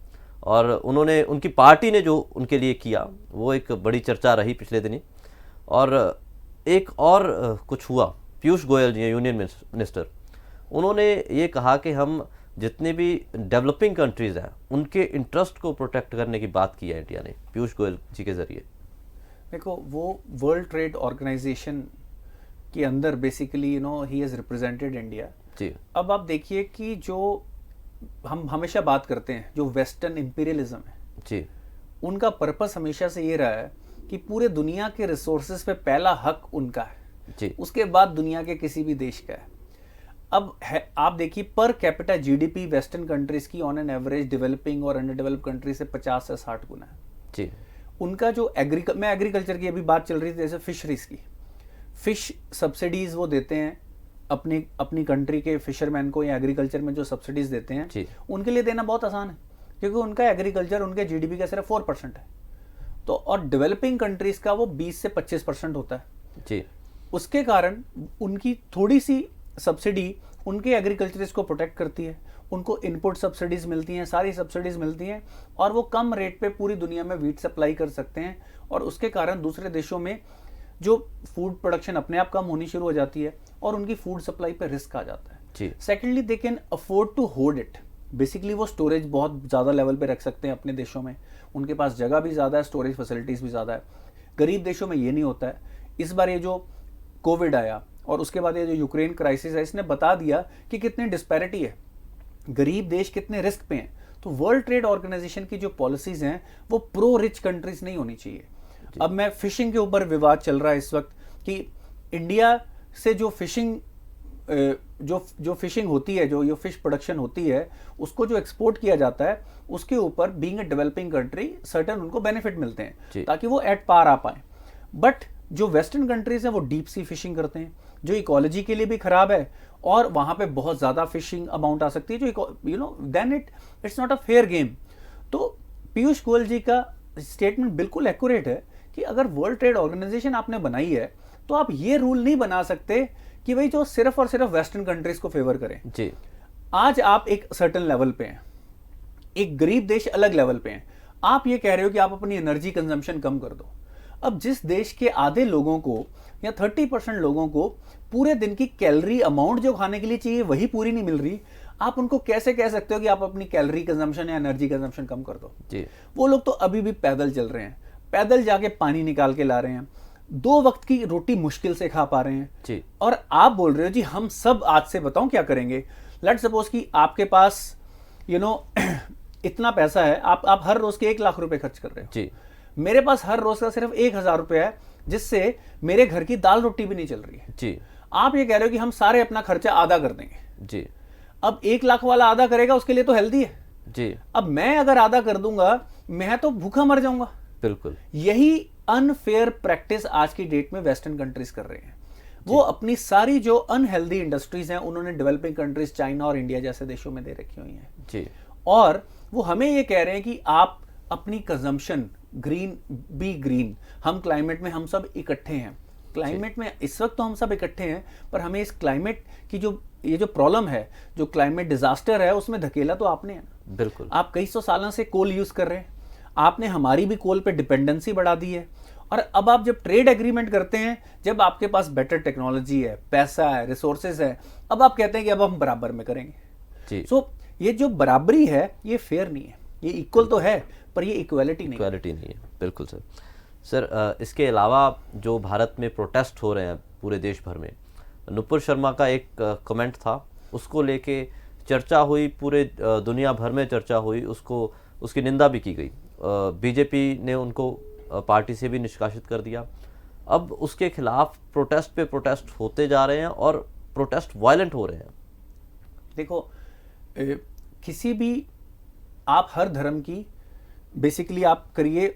और उन्होंने, उनकी पार्टी ने जो उनके लिए किया वो एक बड़ी चर्चा रही पिछले दिनी। और एक और कुछ हुआ, पीयूष गोयल जी यूनियन मिनिस्टर, उन्होंने ये कहा कि हम जितने भी डेवलपिंग कंट्रीज़ हैं उनके इंटरेस्ट को प्रोटेक्ट करने की बात की है इंडिया ने, पीयूष गोयल जी के ज़रिए। देखो, वो वर्ल्ड ट्रेड ऑर्गेनाइजेशन के अंदर बेसिकली ही हैज़ रिप्रेजेंटेड इंडिया जी। अब आप देखिए कि जो हम हमेशा बात करते हैं, जो वेस्टर्न इंपीरियलिज्म है जी, उनका पर्पस हमेशा से ये रहा है कि पूरे दुनिया के रिसोर्सेज पे पहला हक उनका है जी, उसके बाद दुनिया के किसी भी देश का है। अब है, आप देखिए per capita GDP western countries की ऑन एन एवरेज डेवलपिंग और अंडर डेवलप्ड कंट्री से 50 से 60 गुना है जी। उनका जो एग्रीकल्चर की अभी बात चल रही थी, जैसे फिशरीज की, फिश सब्सिडीज वो देते हैं अपनी कंट्री के फिशरमैन को, या एग्रीकल्चर में जो सब्सिडीज देते हैं जी, उनके लिए देना बहुत आसान है, क्योंकि उनका एग्रीकल्चर उनके जीडीपी का सिर्फ 4% है। तो और डेवलपिंग कंट्रीज का वो 20 से 25% होता है जी। उसके कारण उनकी थोड़ी सी सब्सिडी उनके एग्रीकल्चरिस्ट को प्रोटेक्ट करती है, उनको इनपुट सब्सिडीज मिलती हैं, सारी सब्सिडीज मिलती हैं, और वो कम रेट पे पूरी दुनिया में वीट सप्लाई कर सकते हैं। और उसके कारण दूसरे देशों में जो फूड प्रोडक्शन अपने आप कम होनी शुरू हो जाती है और उनकी फूड सप्लाई पे रिस्क आ जाता है। Secondly, they can afford to hold it, basically वो स्टोरेज बहुत ज़्यादा लेवल पे रख सकते हैं अपने देशों में, उनके पास जगह भी ज़्यादा है, स्टोरेज फैसिलिटीज़ भी ज़्यादा है। गरीब देशों में ये नहीं होता है। इस बार ये जो कोविड आया और उसके बाद ये जो यूक्रेन क्राइसिस है, इसने बता दिया कि कितनी डिस्पैरिटी है, गरीब देश कितने रिस्क पे हैं। तो वर्ल्ड ट्रेड ऑर्गेनाइजेशन की जो पॉलिसीज़ हैं वो प्रो रिच कंट्रीज नहीं होनी चाहिए। अब मैं फिशिंग के ऊपर विवाद चल रहा है इस वक्त कि इंडिया से जो फिशिंग होती है, जो फिश प्रोडक्शन होती है, उसको जो एक्सपोर्ट किया जाता है, उसके ऊपर being a developing country certain उनको बेनिफिट मिलते हैं ताकि वो एट पार आ पाए। बट जो वेस्टर्न कंट्रीज हैं वो डीप सी फिशिंग करते हैं, जो इकोलॉजी के लिए भी खराब है, और वहां पे बहुत ज्यादा फिशिंग अमाउंट आ सकती है, जो then it's not a fair game. तो पीयूष गोयल जी का स्टेटमेंट बिल्कुल एक्यूरेट है कि अगर वर्ल्ड ट्रेड ऑर्गेनाइजेशन आपने बनाई है तो आप ये रूल नहीं बना सकते कि भाई जो सिर्फ और सिर्फ वेस्टर्न कंट्रीज को फेवर करें जी। आज आप एक सर्टेन लेवल पे हैं, एक गरीब देश अलग लेवल पे हैं, आप ये कह रहे हो कि आप अपनी एनर्जी कंजम्पशन कम कर दो। अब जिस देश के आधे लोगों को या 30% लोगों को पूरे दिन की कैलोरी अमाउंट जो खाने के लिए चाहिए वही पूरी नहीं मिल रही, आप उनको कैसे कह सकते हो कि आप अपनी कैलोरी कंजम्पशन या एनर्जी कंजम्पशन कम कर दो जी। वो लोग तो अभी भी पैदल चल रहे हैं, पैदल जाके पानी निकाल के ला रहे हैं, 2 वक्त की रोटी मुश्किल से खा पा रहे हैं जी। और आप बोल रहे हो जी हम सब आज से बताऊं क्या करेंगे। लेट सपोज कि आपके पास इतना पैसा है, आप हर रोज के 1 लाख रुपए खर्च कर रहे हो जी। मेरे पास हर रोज का सिर्फ 1000 रुपए है, जिससे मेरे घर की दाल रोटी भी नहीं चल रही है जी। आप ये कह रहे हो कि हम सारे अपना खर्चा आधा कर देंगे जी। अब 1 लाख वाला आधा करेगा, उसके लिए तो हेल्दी है जी। अब मैं अगर आधा कर दूंगा, मैं तो भूखा मर जाऊंगा। बिल्कुल यही अनफेयर प्रैक्टिस आज की डेट में वेस्टर्न कंट्रीज कर रहे हैं। वो अपनी सारी जो अनहेल्दी इंडस्ट्रीज हैं उन्होंने डेवलपिंग कंट्रीज चाइना और इंडिया जैसे देशों में दे रखी हुई हैं जी। और वो हमें ये कह रहे हैं कि आप अपनी कंजम्पशन ग्रीन, हम क्लाइमेट में हम सब इकट्ठे हैं, क्लाइमेट में इस वक्त तो हम सब इकट्ठे हैं, पर हमें इस क्लाइमेट की ये जो प्रॉब्लम है, जो क्लाइमेट डिजास्टर है, उसमें धकेला तो आपने है। बिल्कुल आप कई सौ सालों से कोल यूज कर रहे हैं, आपने हमारी भी कोल पे डिपेंडेंसी बढ़ा दी है। और अब आप जब ट्रेड एग्रीमेंट करते हैं, जब आपके पास बेटर टेक्नोलॉजी है, पैसा है, रिसोर्सेज है, अब आप कहते हैं कि अब हम बराबर में करेंगे। सो ये जो बराबरी है ये फेयर नहीं है, ये इक्वल तो है पर ये इक्वालिटी नहीं है। बिल्कुल सर, इसके अलावा जो भारत में प्रोटेस्ट हो रहे हैं पूरे देश भर में, नुपुर शर्मा का एक कमेंट था, उसको लेके चर्चा हुई, पूरे दुनिया भर में चर्चा हुई, उसकी निंदा भी की गई। बीजेपी ने उनको पार्टी से भी निष्कासित कर दिया। अब उसके खिलाफ प्रोटेस्ट पे प्रोटेस्ट होते जा रहे हैं और प्रोटेस्ट वायलेंट हो रहे हैं। देखो किसी भी आप हर धर्म की बेसिकली आप करिए,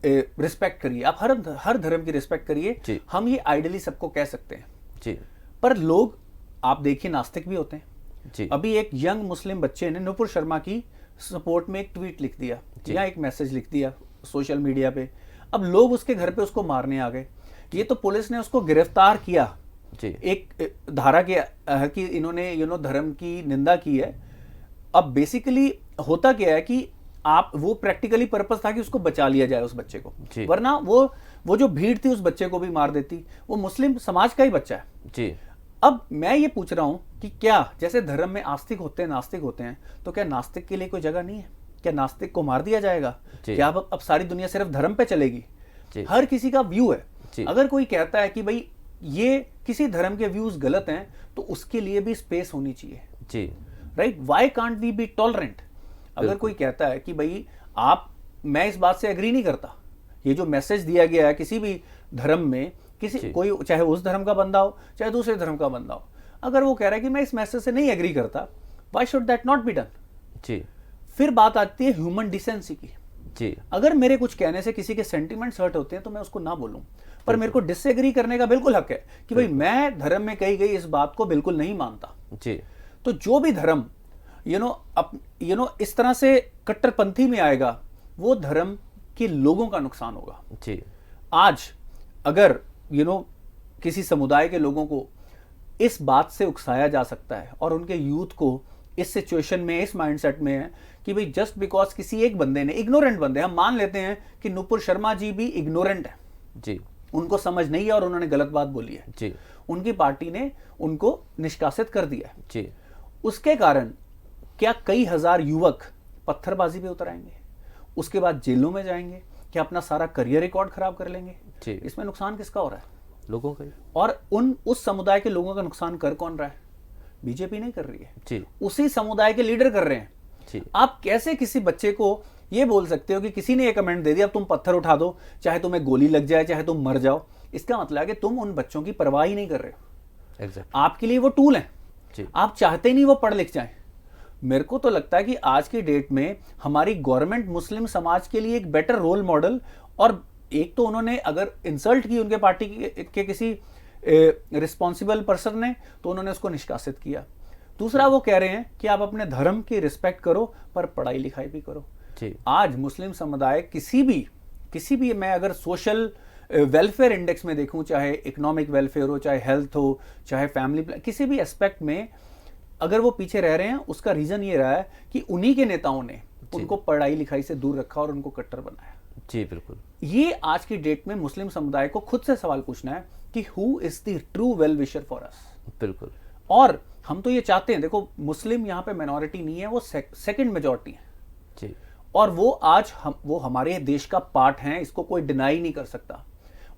रिस्पेक्ट करिए, आप हर धर्म की रिस्पेक्ट करिए। हम ये आइडियली सबको कह सकते हैं जी, पर लोग आप देखिए नास्तिक भी होते हैं जी। अभी एक यंग मुस्लिम बच्चे ने नुपुर शर्मा की सपोर्ट में एक ट्वीट लिख दिया या एक मैसेज लिख दिया सोशल मीडिया पे। अब लोग उसके घर पे उसको मारने आ गए। ये तो पुलिस ने उसको गिरफ्तार किया जी, एक धारा के कि इन्होंने धर्म की निंदा की है। अब बेसिकली होता क्या है कि वो प्रैक्टिकली पर्पस था कि उसको बचा लिया जाए उस बच्चे को, वरना वो जो भीड़ थी उस बच्चे को भी मार देती। वो मुस्लिम समाज का ही बच्चा है जी। अब मैं ये पूछ रहा हूं कि क्या जैसे धर्म में आस्तिक होते हैं, नास्तिक होते हैं, तो क्या नास्तिक के लिए कोई जगह नहीं है? क्या नास्तिक को मार दिया जाएगा? क्या अब सारी दुनिया सिर्फ धर्म पे चलेगी? हर किसी का व्यू है। अगर कोई कहता है कि भाई ये किसी धर्म के व्यूज गलत हैं, तो उसके लिए भी स्पेस होनी चाहिए ji, right? Why can't we be tolerant? अगर कोई कहता है कि भाई मैं इस बात से एग्री नहीं करता, ये जो मैसेज दिया गया है किसी भी धर्म में, कोई चाहे उस धर्म का बंदा हो चाहे दूसरे धर्म का बंदा हो, अगर वो कह रहा है कि मैं इस मैसेज से नहीं एग्री करता, why should that not be done ji. फिर बात आती है ह्यूमन डिसेंसी की जी। अगर मेरे कुछ कहने से किसी के सेंटिमेंट्स हर्ट होते हैं तो मैं उसको ना बोलूं, पर मेरे को डिसएग्री करने का बिल्कुल हक है कि भाई मैं धर्म में कही गई इस बात को बिल्कुल नहीं मानता जी। तो जो भी धर्म इस तरह से कट्टरपंथी में आएगा, वो धर्म के लोगों का नुकसान होगा जी। आज अगर किसी समुदाय के लोगों को इस बात से उकसाया जा सकता है और उनके यूथ को इस सिचुएशन में, इस माइंडसेट में है कि भाई जस्ट बिकॉज किसी एक बंदे ने, इग्नोरेंट बंदे, हम मान लेते हैं कि नुपुर शर्मा जी भी इग्नोरेंट है जी, उनको समझ नहीं है और उन्होंने गलत बात बोली है जी, उनकी पार्टी ने उनको निष्कासित कर दिया है जी। उसके कारण क्या कई हजार युवक पत्थरबाजी पे उतर आएंगे, उसके बाद जेलों में जाएंगे, क्या अपना सारा करियर रिकॉर्ड खराब कर लेंगे? जी। इसमें नुकसान किसका हो रहा है? लोगों का ही। और उस समुदाय के लोगों का नुकसान कर कौन रहा है? बीजेपी नहीं कर रही है, जी उसी समुदाय के लीडर कर रहे हैं। जी। आप कैसे किसी बच्चे को ये बोल सकते हो कि किसी ने ये कमेंट दे दिया अब तुम पत्थर उठा दो, चाहे तुम्हें गोली लग जाए, चाहे तुम मर जाओ? इसका मतलब है कि तुम उन बच्चों की परवाह ही नहीं कर रहे हो। एग्जैक्ट। आपके लिए वो टूल हैं, जी। आप चाहते नहीं वो पढ़ लिख जाएं। मेरे को तो लगता है कि आज की डेट में हमारी गवर्नमेंट मुस्लिम समाज के लिए एक बेटर रोल मॉडल, और एक तो उन्होंने अगर इंसल्ट की उनके पार्टी के किसी रिस्पॉन्सिबल पर्सन ने, तो उन्होंने उसको निष्कासित किया। दूसरा, वो कह रहे हैं कि आप अपने धर्म की रिस्पेक्ट करो पर पढ़ाई लिखाई भी करो। जी। आज मुस्लिम समुदाय किसी भी मैं अगर सोशल वेलफेयर इंडेक्स में देखूं, चाहे इकोनॉमिक वेलफेयर हो, चाहे हेल्थ हो, चाहे फैमिली, किसी भी एस्पेक्ट में अगर वो पीछे रह रहे हैं, उसका रीजन ये रहा है कि उन्हीं के नेताओं ने उनको पढ़ाई लिखाई से दूर रखा और उनको कट्टर बनाया। जी बिल्कुल। ये आज की डेट में मुस्लिम समुदाय को खुद से सवाल पूछना है कि who is the true well wisher for us. बिल्कुल। और हम तो ये चाहते हैं, देखो मुस्लिम यहाँ पे माइनॉरिटी नहीं है, वो सेकंड मेजॉरिटी है जी। और वो आज वो हमारे देश का पार्ट हैं, इसको कोई डिनाई नहीं कर सकता।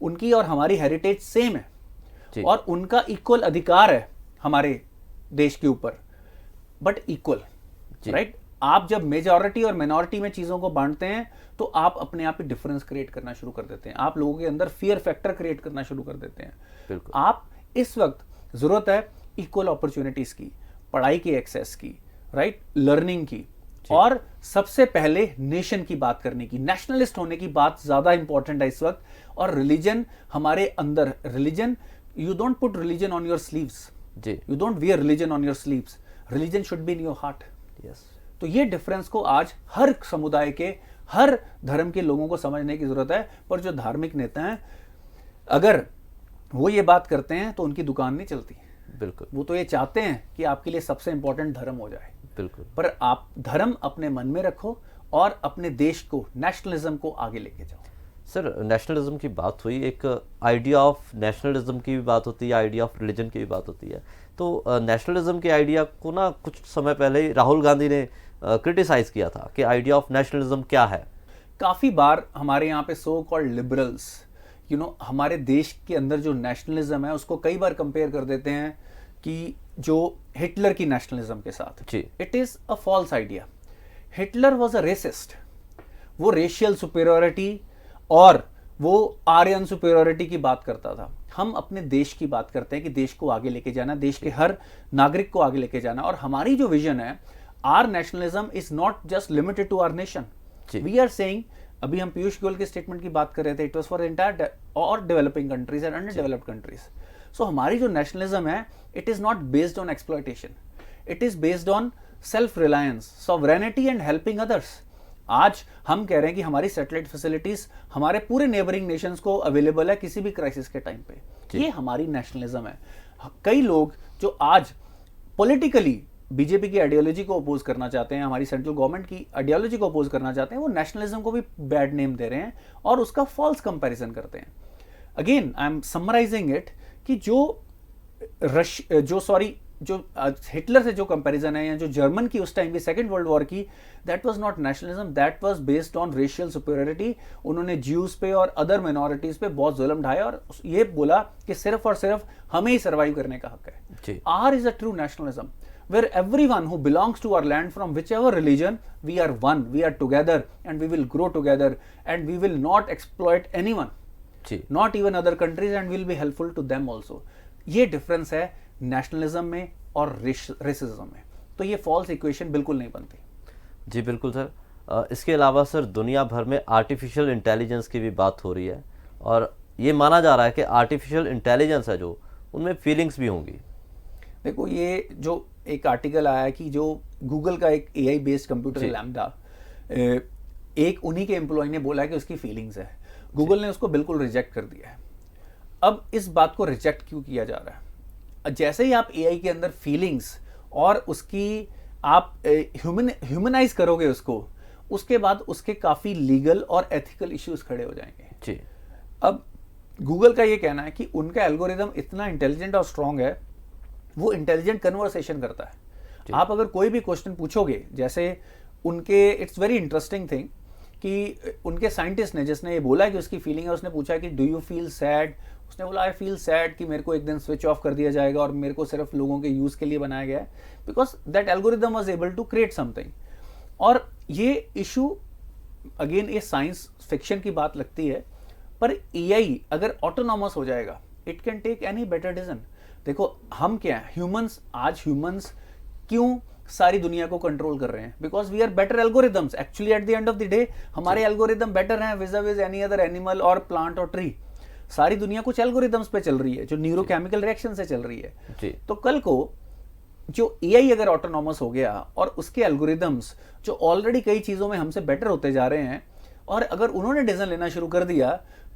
उनकी और हमारी हेरिटेज सेम है और उनका इक्वल अधिकार है हमारे देश के ऊपर, बट इक्वल, राइट? आप जब मेजॉरिटी और माइनॉरिटी में चीजों को बांटते हैं तो आप अपने आप ही डिफरेंस क्रिएट करना शुरू कर देते हैं, आप लोगों के अंदर फियर फैक्टर क्रिएट करना शुरू कर देते हैं। बिल्कुल। आप इस वक्त जरूरत है इक्वल अपॉर्चुनिटीज की, पढ़ाई की एक्सेस की, राइट, लर्निंग की, और सबसे पहले नेशन की बात करने की, नेशनलिस्ट होने की बात ज्यादा इंपॉर्टेंट है इस वक्त। और रिलीजन हमारे अंदर, religion, you don't put religion on your sleeves, you don't wear religion on your sleeves, religion should be in your heart. Yes. तो ये डिफरेंस को आज हर समुदाय के, हर धर्म के लोगों को समझने की जरूरत है। पर जो धार्मिक नेता हैं, अगर वो ये बात करते हैं तो उनकी दुकान नहीं चलती। बिल्कुल। वो तो ये चाहते हैं कि आपके लिए सबसे इंपॉर्टेंट धर्म हो जाए। बिल्कुल। पर आप धर्म अपने मन में रखो और अपने देश को, नेशनलिज्म को आगे लेके जाओ। सर, नेशनलिज्म की बात हुई, एक आइडिया ऑफ नेशनलिज्म की भी बात होती है, आइडिया ऑफ रिलीजन की भी बात होती है। तो नेशनलिज्म के आइडिया को ना कुछ समय पहले ही राहुल गांधी ने क्रिटिसाइज किया था कि आइडिया ऑफ नेशनलिज्म क्या है। काफी बार हमारे यहाँ पे सो कॉल्ड लिबरल्स, हमारे देश के अंदर जो नेशनलिज्म है उसको कई बार कंपेयर कर देते हैं कि जो हिटलर की नेशनलिज्म के साथ। It is a false idea. Hitler was a racist, वो रेशियल सुपेरियोरिटी और वो आर्यन सुपेरियोरिटी की बात करता था। हम अपने देश की बात करते हैं कि देश को आगे लेके जाना, देश के हर नागरिक को आगे लेके जाना। और हमारी जो विजन है, our nationalism is not just limited to our nation. We are saying, अभी हम पीयूष गोयल के स्टेटमेंट की बात कर रहे थे, इट वाज फॉर एंटायर और developing countries and under developed countries. So हमारी जो नेशनलिज्म है, it is not based on exploitation, it is based on self reliance, sovereignty and helping others. आज हम कह रहे हैं कि हमारी सैटेलाइट फैसिलिटीज हमारे पूरे नेबरिंग नेशंस को अवेलेबल है किसी भी क्राइसिस के टाइम पे। ये हमारी नेशनलिज्म है। कई लोग जो आज पॉलिटिकली बीजेपी की आइडियोलॉजी को अपोज करना चाहते हैं, हमारी सेंट्रल गवर्नमेंट की आइडियोलॉजी को अपोज करना चाहते हैं, वो नेशनलिज्म को भी बैड नेम दे रहे हैं और उसका फॉल्स कंपैरिजन करते हैं। Again I am summarising it कि जो हिटलर से जो कंपैरिजन है, या जो जर्मन की उस टाइम की सेकेंड वर्ल्ड वॉर की, that was not nationalism, that was based on racial superiority. उन्होंने ज्यूज पे और अदर माइनॉरिटीज पे बहुत जुल्म ढाया और ये बोला कि सिर्फ और सिर्फ हमें ही सर्वाइव करने का हक है। Our is a true nationalism where everyone who belongs to our land, from whichever religion, we are one, we are together and we will grow together and we will not exploit anyone, not even other countries, and will be helpful to them also. ये difference है nationalism में और racism में। तो ये false equation बिल्कुल नहीं बनती। जी बिल्कुल सर। इसके अलावा सर, दुनिया भर में आर्टिफिशियल इंटेलिजेंस की भी बात हो रही है और ये माना जा रहा है कि आर्टिफिशियल इंटेलिजेंस है जो, उनमें फीलिंग्स भी होंगी। देखो, ये जो एक आर्टिकल आया कि जो गूगल का एक एआई बेस्ड कंप्यूटर लैम्डा, एक उन्हीं के एम्प्लॉय ने बोला कि उसकी फीलिंग्स है, गूगल ने उसको बिल्कुल रिजेक्ट कर दिया है। अब इस बात को रिजेक्ट क्यों किया जा रहा है? जैसे ही आप एआई के अंदर फीलिंग्स और उसकी आप ह्यूमनाइज करोगे उसको, उसके बाद उसके काफी लीगल और एथिकल इश्यूज खड़े हो जाएंगे। अब गूगल का ये कहना है कि उनका एल्गोरिदम इतना इंटेलिजेंट और स्ट्रांग है, वो इंटेलिजेंट कन्वर्सेशन करता है। आप अगर कोई भी क्वेश्चन पूछोगे, जैसे उनके, इट्स वेरी इंटरेस्टिंग थिंग कि उनके साइंटिस्ट ने, जिसने ये बोला कि उसकी फीलिंग है, उसने पूछा कि डू यू फील सैड, उसने बोला आई फील सैड कि मेरे को एक दिन स्विच ऑफ कर दिया जाएगा और मेरे को सिर्फ लोगों के यूज के लिए बनाया गया है, because that algorithm was able to create something. और ये इशू अगेन ये साइंस फिक्शन की बात लगती है, पर एआई अगर ऑटोनॉमस हो जाएगा, it can take any better decision. देखो हम क्या है, ह्यूमंस, आज ह्यूमंस क्यों सारी दुनिया को कंट्रोल कर रहे हैं? Because we are better algorithms. Actually at the end of the day हमारे एल्गोरिदम बेटर हैं विज़ एनी अदर एनिमल और प्लांट और ट्री। सारी दुनिया कुछ एल्गोरिदम्स पे चल रही है जो न्यूरोकेमिकल रिएक्शन से चल रही है। तो कल को जो एआई अगर ऑटोनॉमस हो गया और उसके एल्गोरिदम्स जो ऑलरेडी कई चीजों में हमसे बेटर होते जा रहे हैं, और अगर उन्होंने डिसीजन लेना शुरू कर दिया,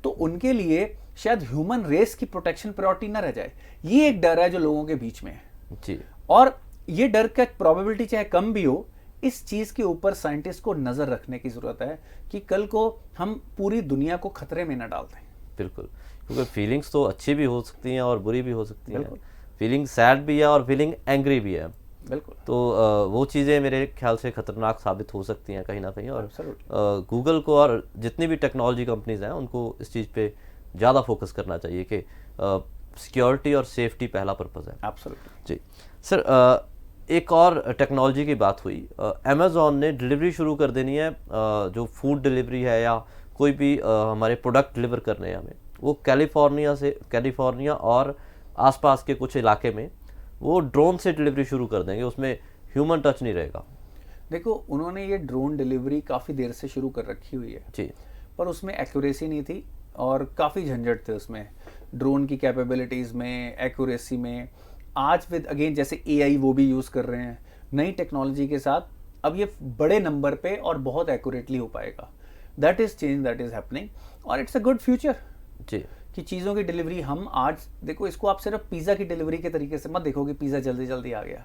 तो उनके लिए शायद ह्यूमन रेस की प्रोटेक्शन प्रायोरिटी ना रह जाए। ये एक डर है जो लोगों के बीच में है जी। और ये डर का प्रोबेबिलिटी चाहे कम भी हो, इस चीज के ऊपर साइंटिस्ट को नजर रखने की जरूरत है कि कल को हम पूरी दुनिया को खतरे में न डाल दें। बिल्कुल, क्योंकि फीलिंग्स तो अच्छी भी हो सकती हैं और बुरी भी हो सकती हैं। फीलिंग सैड भी है और फीलिंग एंग्री भी है। बिल्कुल। तो वो चीज़ें मेरे ख्याल से खतरनाक साबित हो सकती हैं कहीं ना कहीं। और गूगल को और जितनी भी टेक्नोलॉजी कंपनीज हैं उनको इस चीज़ पे ज़्यादा फोकस करना चाहिए कि सिक्योरिटी और सेफ्टी पहला पर्पज़ है। एब्सोल्युटली जी सर, एक और टेक्नोलॉजी की बात हुई, अमेज़ॉन ने डिलीवरी शुरू कर देनी है, जो फूड डिलीवरी है या कोई भी हमारे प्रोडक्ट डिलीवर करने हैं हमें, वो कैलिफोर्निया और आसपास के कुछ इलाके में वो ड्रोन से डिलीवरी शुरू कर देंगे, उसमें ह्यूमन टच नहीं रहेगा। देखो, उन्होंने ये ड्रोन डिलीवरी काफ़ी देर से शुरू कर रखी हुई है जी, पर उसमें एक्यूरेसी नहीं थी और काफ़ी झंझट थे उसमें, ड्रोन की कैपेबिलिटीज़ में, एक्यूरेसी में। आज विद अगेन जैसे एआई वो भी यूज़ कर रहे हैं नई टेक्नोलॉजी के साथ, अब ये बड़े नंबर पे और बहुत एक्यूरेटली हो पाएगा। That is change that is happening और इट्स अ गुड फ्यूचर जी, कि चीज़ों की डिलीवरी हम आज देखो, इसको आप सिर्फ पिज़्ज़ा की डिलीवरी के तरीके से मत देखो कि पिज़्ज़ा जल्दी जल्दी आ गया।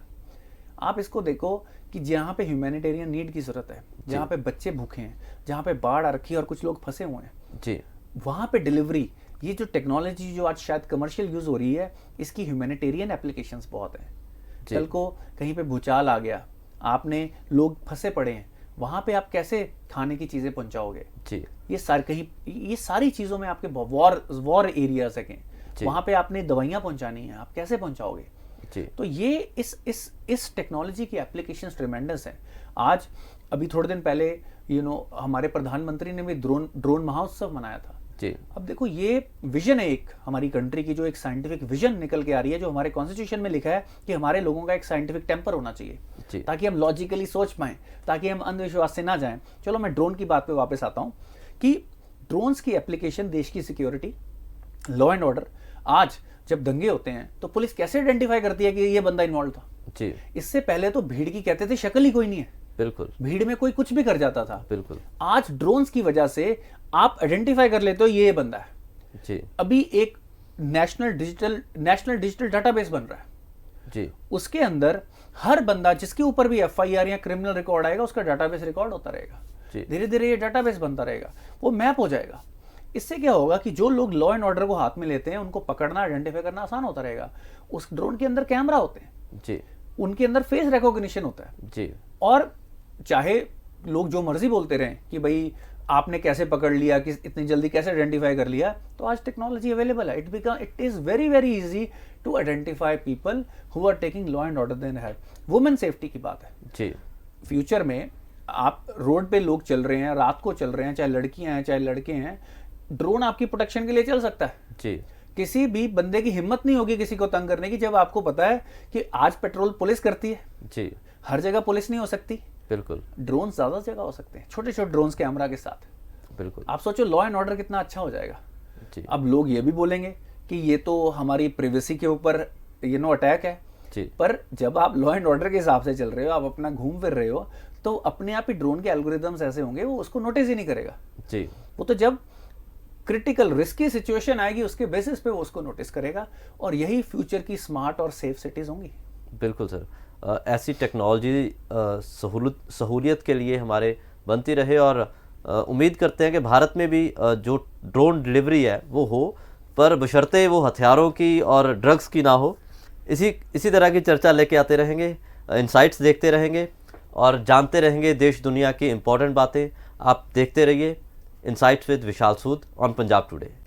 आप इसको देखो कि जहाँ पे ह्यूमैनिटेरियन नीड की ज़रूरत है, जहाँ पे बच्चे भूखे हैं, जहाँ पे बाढ़ आ रखी है और कुछ लोग फंसे हुए हैं जी, वहाँ पे डिलीवरी, ये जो टेक्नोलॉजी जो आज शायद कमर्शियल यूज़ हो रही है, इसकी ह्यूमैनिटेरियन एप्लीकेशंस बहुत हैं। कल को कहीं पे भूचाल आ गया, आपने लोग फंसे पड़े हैं, वहाँ पे आप कैसे खाने की चीज़ें पहुँचाओगे? जी, ये सारी चीज़ों में आपके वॉर एरियाज हैं, वहाँ पे आपने दवाइयाँ पहुँचानी है, आप कैसे पहुँचाओगे? जी। तो ये इस टेक्नोलॉजी की एप्लीकेशंस ट्रेमेंडस हैं। आज अभी थोड़े दिन पहले हमारे प्रधानमंत्री ने भी ड्रोन महोत्सव मनाया था। जी। अब देखो, ये विजन है एक हमारी कंट्री की, जो एक साइंटिफिक विजन निकल के आ रही है, जो हमारे कॉन्स्टिट्यूशन में लिखा है कि हमारे लोगों का एक साइंटिफिक टेम्पर होना चाहिए, ताकि हम लॉजिकली सोच पाएं, ताकि हम अंधविश्वास से ना जाएं। चलो मैं ड्रोन की बात पे वापस आता हूं कि ड्रोन्स की एप्लीकेशन देश की सिक्योरिटी, लॉ एंड ऑर्डर। आज जब दंगे होते हैं तो पुलिस कैसे आइडेंटिफाई करती है कि ये बंदा इन्वॉल्व था? जी। इससे पहले तो भीड़ की कहते थे शक्ल ही कोई नहीं है, बिल्कुल, भीड़ में कोई कुछ भी कर जाता था, बिल्कुल। आज ड्रोन्स की वजह से आप आइडेंटिफाई कर लेते हो ये बंदा है। जी। अभी एक नेशनल डिजिटल डाटाबेस बन रहा है जी, उसके अंदर हर बंदा जिसके ऊपर भी एफआईआर या क्रिमिनल रिकॉर्ड आएगा, उसका डाटाबेस रिकॉर्ड होता रहेगा। धीरे धीरे ये डाटाबेस बनता रहेगा, वो मैप हो जाएगा। इससे क्या होगा कि जो लोग लॉ एंड ऑर्डर को हाथ में लेते हैं, उनको पकड़ना, आइडेंटिफाई करना आसान होता रहेगा। उस ड्रोन के अंदर कैमरा होते हैं जी, उनके अंदर फेस रिकॉग्निशन होता है जी, और चाहे लोग जो मर्जी बोलते रहें कि भाई आपने कैसे पकड़ लिया, कि इतनी जल्दी कैसे आइडेंटिफाई कर लिया, तो आज टेक्नोलॉजी अवेलेबल है। It is very very easy to identify people who are taking law and order then have. Women safety की बात है जी, फ्यूचर में आप रोड पे लोग चल रहे हैं, रात को चल रहे हैं, चाहे लड़कियां हैं चाहे लड़के हैं, ड्रोन आपकी प्रोटेक्शन के लिए चल सकता है जी। किसी भी बंदे की हिम्मत नहीं होगी किसी को तंग करने की, जब आपको पता है कि आज पेट्रोल पुलिस करती है जी, हर जगह पुलिस नहीं हो सकती, बिल्कुल, ड्रोन ज्यादा जगह हो सकते हैं, छोटे छोटे ड्रोन्स कैमरा के साथ, बिल्कुल। आप सोचो लॉ एंड ऑर्डर कितना अच्छा हो जाएगा जी। अब लोग ये भी बोलेंगे कि ये तो हमारी प्राइवेसी के ऊपर अटैक है जी, पर जब आप लॉ एंड ऑर्डर के हिसाब से चल रहे हो, आप अपना घूम फिर रहे हो, तो अपने आप ही ड्रोन के एल्गोरिदम्स ऐसे होंगे, वो उसको नोटिस ही नहीं करेगा जी। वो तो जब क्रिटिकल रिस्की सिचुएशन आएगी उसके बेसिस पे वो उसको नोटिस करेगा, और यही फ्यूचर की स्मार्ट और सेफ सिटीज होंगी। बिल्कुल सर, ऐसी टेक्नोलॉजी सहूलियत के लिए हमारे बनती रहे, और उम्मीद करते हैं कि भारत में भी जो ड्रोन डिलीवरी है वो हो, पर बशर्ते वो हथियारों की और ड्रग्स की ना हो। इसी तरह की चर्चा लेके आते रहेंगे। इनसाइट्स देखते रहेंगे और जानते रहेंगे देश दुनिया की इम्पोर्टेंट बातें। आप देखते रहिए insights with Vishal Sood on Punjab today.